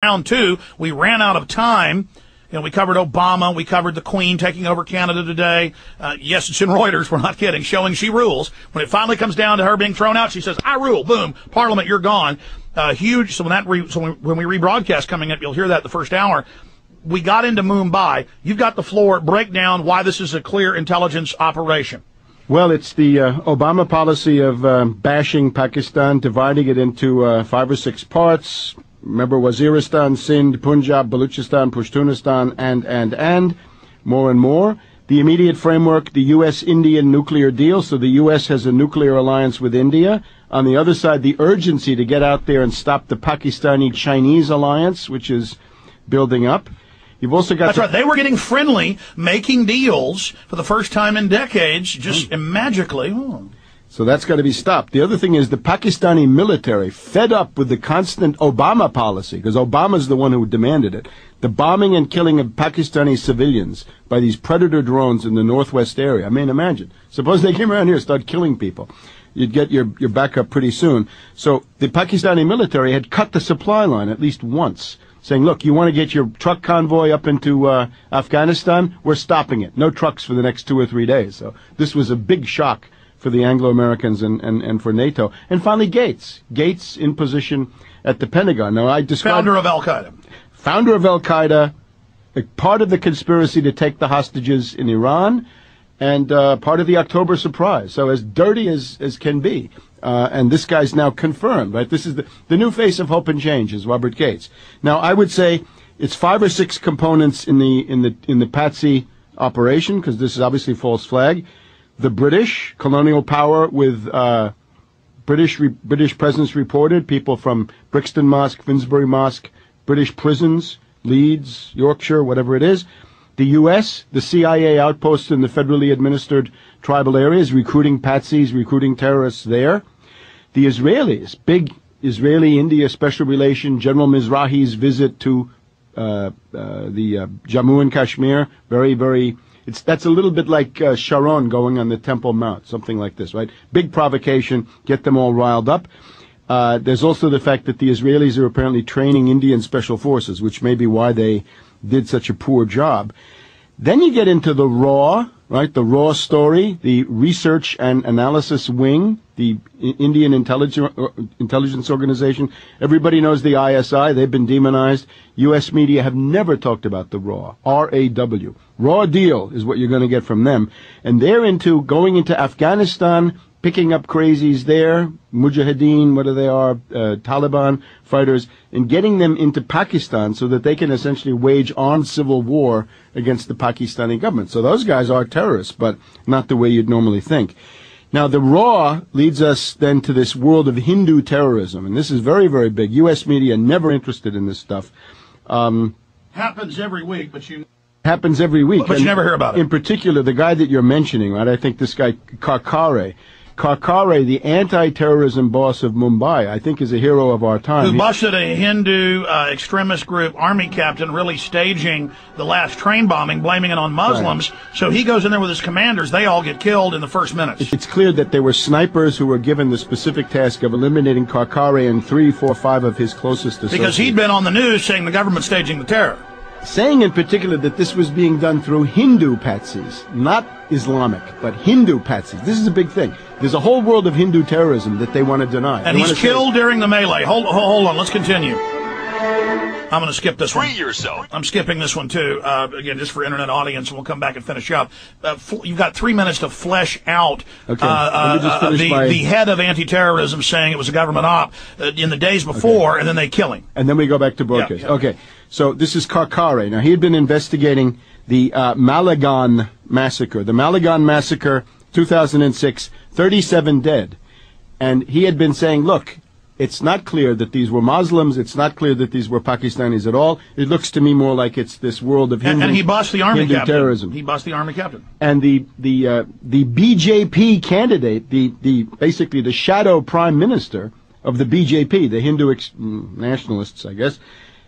Round two, we ran out of time. You know, we covered Obama, we covered the Queen taking over Canada today. Yes, it's in Reuters, we're not kidding, showing she rules. When it finally comes down to her being thrown out, she says, I rule, boom, Parliament, you're gone. Huge, so when we rebroadcast coming up, you'll hear that the first hour. We got into Mumbai. You've got the floor, break down why this is a clear intelligence operation. Well, it's the Obama policy of bashing Pakistan, dividing it into 5 or 6 parts. Remember, Waziristan, Sindh, Punjab, Baluchistan, Pashtunistan, and more and more. The immediate framework, the U.S.-Indian nuclear deal, so the U.S. has a nuclear alliance with India. On the other side, the urgency to get out there and stop the Pakistani-Chinese alliance, which is building up. You've also got... That's right. They were getting friendly, making deals for the first time in decades, just magically. Oh. So that's got to be stopped. The other thing is the Pakistani military, fed up with the constant Obama policy, because Obama's the one who demanded it, the bombing and killing of Pakistani civilians by these predator drones in the northwest area. I mean, imagine. Suppose they came around here and started killing people. You'd get your back up pretty soon. So the Pakistani military had cut the supply line at least once, saying, look, you want to get your truck convoy up into Afghanistan? We're stopping it. No trucks for the next 2 or 3 days. So this was a big shock for the Anglo-Americans and for NATO. And finally, Gates. Gates in position at the Pentagon. Now, I described... Founder of Al-Qaeda. Founder of Al-Qaeda, part of the conspiracy to take the hostages in Iran, and part of the October surprise. So as dirty as can be. And this guy's now confirmed, right? This is the new face of hope and change is Robert Gates. Now, I would say it's 5 or 6 components in the Patsy operation, because this is obviously false flag. The British, colonial power with British presence reported, people from Brixton Mosque, Finsbury Mosque, British prisons, Leeds, Yorkshire, whatever it is. The U.S., the CIA outposts in the federally administered tribal areas, recruiting patsies, recruiting terrorists there. The Israelis, big Israeli-India special relation, General Mizrahi's visit to the Jammu and Kashmir, very, very... That's a little bit like Sharon going on the Temple Mount, something like this, right? Big provocation, get them all riled up. There's also the fact that the Israelis are apparently training Indian special forces, which may be why they did such a poor job. Then you get into the RAW, right? The RAW story, the Research and Analysis Wing, the Indian Intelligence Organization. Everybody knows the ISI. They've been demonized. U.S. media have never talked about the RAW, R-A-W. Raw deal is what you're going to get from them. And they're into going into Afghanistan, picking up crazies there, Mujahideen, whether they are Taliban fighters, and getting them into Pakistan so that they can essentially wage armed civil war against the Pakistani government. So those guys are terrorists, but not the way you'd normally think. Now, the RAW leads us then to this world of Hindu terrorism, and this is very, very big. U.S. media never interested in this stuff. Happens every week, but you... Happens every week. But you never hear about it. In particular, the guy that you're mentioning, right, I think this guy, Karkare, the anti-terrorism boss of Mumbai, I think is a hero of our time. Who busted a Hindu extremist group army captain really staging the last train bombing, blaming it on Muslims. Right. So he goes in there with his commanders. They all get killed in the first minutes. It's clear that there were snipers who were given the specific task of eliminating Karkare and 3, 4, 5 of his closest associates. Because he'd been on the news saying the government's staging the terror. Saying in particular that this was being done through Hindu patsies, not Islamic, but Hindu patsies. This is a big thing. There's a whole world of Hindu terrorism that they want to deny. And he's killed during the melee. Hold on, let's continue. I'm going to skip this one. Free yourself. I'm skipping this one, too, again, just for internet audience, and we'll come back and finish up. You've got 3 minutes to flesh out the head of anti-terrorism saying it was a government op in the days before, and then they kill him. And then we go back to broadcast. Yeah. Okay, so this is Karkare. Now, he had been investigating the Malegaon massacre. The Malegaon massacre, 2006, 37 dead. And he had been saying, look, it's not clear that these were Muslims. It's not clear that these were Pakistanis at all. It looks to me more like it's this world of Hindu, and he bossed the army captain. Terrorism. He bossed the army captain. And the BJP candidate, basically the shadow prime minister of the BJP, the Hindu nationalists, I guess,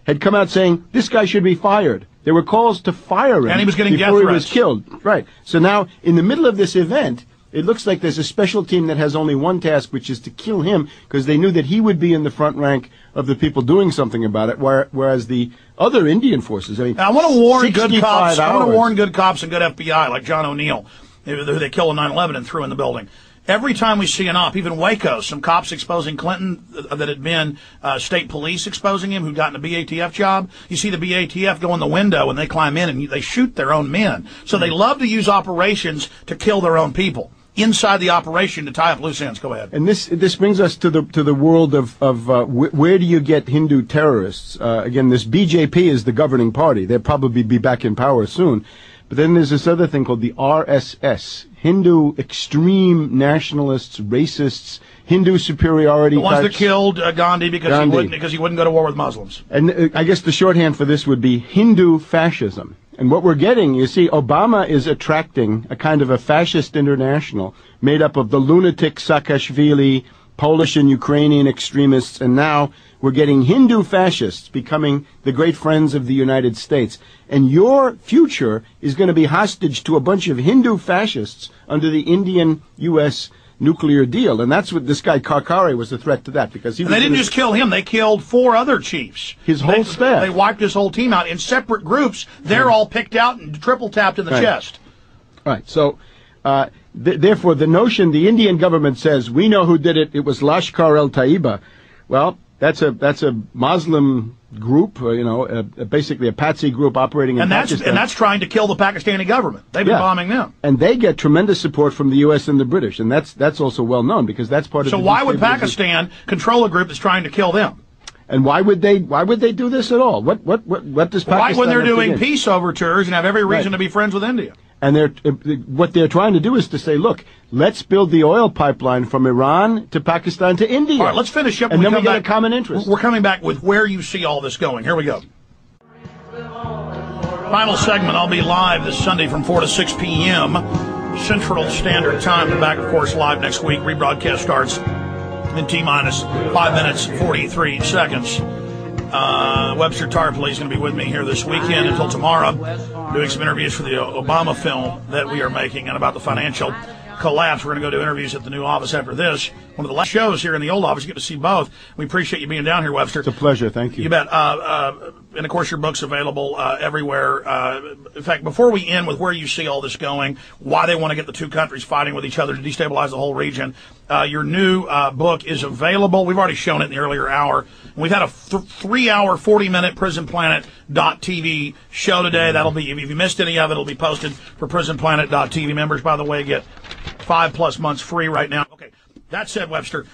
had come out saying this guy should be fired. There were calls to fire him, and he was getting before death he was killed. Right. So now, in the middle of this event, It looks like there's a special team that has only one task, which is to kill him, because they knew that he would be in the front rank of the people doing something about it, whereas the other Indian forces, I mean, I want to warn good 65 cops. I want to hours. warn good cops and good FBI, like John O'Neill, who they killed in 9/11 and threw in the building. Every time we see an op, even Waco, some cops exposing Clinton that had been state police exposing him, who'd gotten a BATF job. You see the BATF go in the window and they climb in and they shoot their own men. So they love to use operations to kill their own people. Inside the operation to tie up loose ends. Go ahead. And this brings us to the world of where do you get Hindu terrorists? Again, this BJP is the governing party. They'll probably be back in power soon. But then there's this other thing called the RSS, Hindu extreme nationalists, racists, Hindu superiority The ones types. that killed Gandhi because he wouldn't go to war with Muslims. And I guess the shorthand for this would be Hindu fascism. And what we're getting, you see, Obama is attracting a kind of a fascist international made up of the lunatic Saakashvili, Polish and Ukrainian extremists, and now we're getting Hindu fascists becoming the great friends of the United States. And your future is going to be hostage to a bunch of Hindu fascists under the Indian-U.S. nuclear deal. And that's what this guy Karkare was a threat to that, because he And they didn't just kill him, they killed 4 other chiefs. His whole staff. They wiped his whole team out in separate groups. They're all picked out and triple tapped in the chest. Right. So, therefore, the notion the Indian government says, we know who did it, it was Lashkar-e-Taiba. Well, that's a Muslim group, basically a patsy group operating in Pakistan. And that's trying to kill the Pakistani government. They've been bombing them. And they get tremendous support from the U.S. and the British, and that's also well known, because that's part of. So why would Pakistan control a group that's trying to kill them? And why would they do this at all? What does Pakistan? Right when they're have to doing gain? peace overtures and have every reason to be friends with India. And what they're trying to do is to say, look, let's build the oil pipeline from Iran to Pakistan to India. All right, let's finish up. And then we get a common interest. We're coming back with where you see all this going. Here we go. Final segment. I'll be live this Sunday from 4 to 6 p.m. Central Standard Time. Back, of course, live next week. Rebroadcast starts in T-minus 5 minutes, 43 seconds. Webster Tarpley is going to be with me here this weekend until tomorrow, doing some interviews for the Obama film that we are making and about the financial collapse. We're going to go do interviews at the new office after this. One of the last shows here in the old office. You get to see both. We appreciate you being down here, Webster. It's a pleasure. Thank you. You bet. And, of course, your book's available everywhere. In fact, before we end with where you see all this going, why they want to get the two countries fighting with each other to destabilize the whole region, your new book is available. We've already shown it in the earlier hour. We've had a 3-hour, 40-minute PrisonPlanet.tv show today. That'll be, if you missed any of it, it'll be posted for PrisonPlanet.tv members. By the way, get 5+ months free right now. Okay. That said, Webster,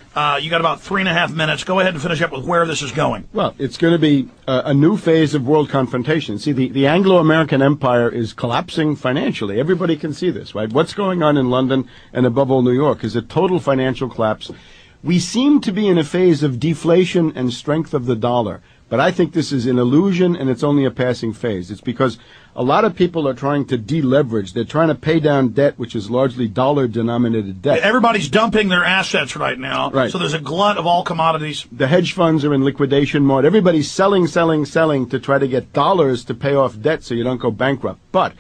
you got about 3.5 minutes. Go ahead and finish up with where this is going. Well, it's going to be a new phase of world confrontation. See, the Anglo-American empire is collapsing financially. Everybody can see this, right? What's going on in London and above all New York is a total financial collapse. We seem to be in a phase of deflation and strength of the dollar. But I think this is an illusion, and it's only a passing phase. It's because a lot of people are trying to deleverage. They're trying to pay down debt, which is largely dollar-denominated debt. Everybody's dumping their assets right now. Right. So there's a glut of all commodities. The hedge funds are in liquidation mode. Everybody's selling to try to get dollars to pay off debt so you don't go bankrupt. But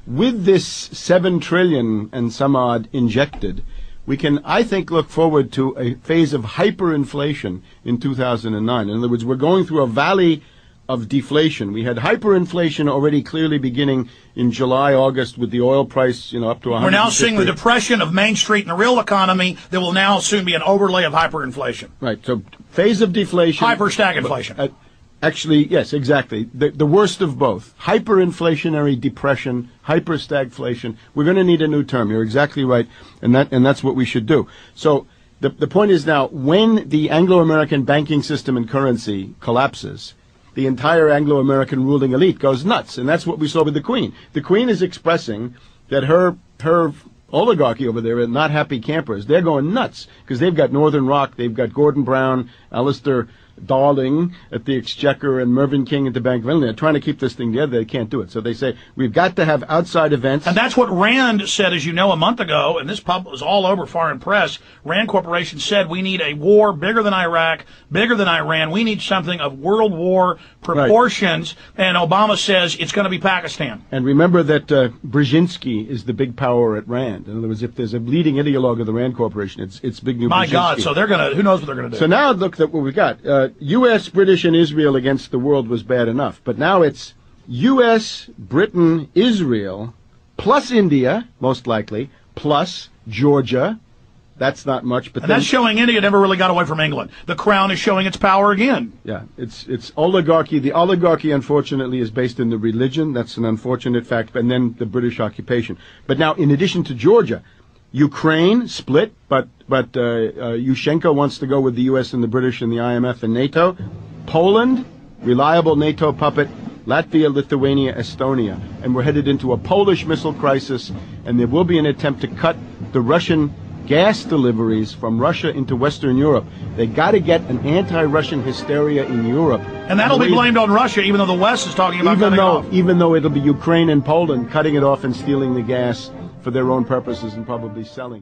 with this $7 trillion and some odd injected, we can, I think, look forward to a phase of hyperinflation in 2009. In other words, we're going through a valley of deflation. We had hyperinflation already clearly beginning in July, August with the oil price, up to 100. We're now seeing the depression of Main Street in the real economy that will now soon be an overlay of hyperinflation. Right. So phase of deflation. Hyper-stagflation. Actually, yes, exactly. The worst of both. Hyperinflationary depression, hyperstagflation. We're going to need a new term. You're exactly right. And that's what we should do. So the point is now, when the Anglo-American banking system and currency collapses, the entire Anglo-American ruling elite goes nuts. And that's what we saw with the Queen. The Queen is expressing that her oligarchy over there are not happy campers. They're going nuts because they've got Northern Rock, they've got Gordon Brown, Alistair Darling at the Exchequer and Mervyn King at the Bank of England. They're trying to keep this thing together. They can't do it. So they say, we've got to have outside events. And that's what Rand said, as you know, a month ago, and this was all over foreign press. Rand Corporation said we need a war bigger than Iraq, bigger than Iran. We need something of world war proportions. Right. And Obama says it's going to be Pakistan. And remember that Brzezinski is the big power at Rand. In other words, if there's a leading ideologue of the Rand Corporation, it's big new My Brzezinski. God, so they're going to, who knows what they're going to do. So now look at what we've got. U.S., British, and Israel against the world was bad enough. But now it's U.S., Britain, Israel, plus India, most likely, plus Georgia. That's not much. But that's showing India never really got away from England. The crown is showing its power again. Yeah, it's oligarchy. The oligarchy, unfortunately, is based in the religion. That's an unfortunate fact. And then the British occupation. But now, in addition to Georgia, Ukraine split, but Yushchenko wants to go with the U.S. and the British and the IMF and NATO. Poland, reliable NATO puppet. Latvia, Lithuania, Estonia. And we're headed into a Polish missile crisis, and there will be an attempt to cut the Russian gas deliveries from Russia into Western Europe. They got to get an anti-Russian hysteria in Europe. And that'll be blamed on Russia, even though the West is talking about cutting it off. Even though it'll be Ukraine and Poland cutting it off and stealing the gas for their own purposes and probably selling it.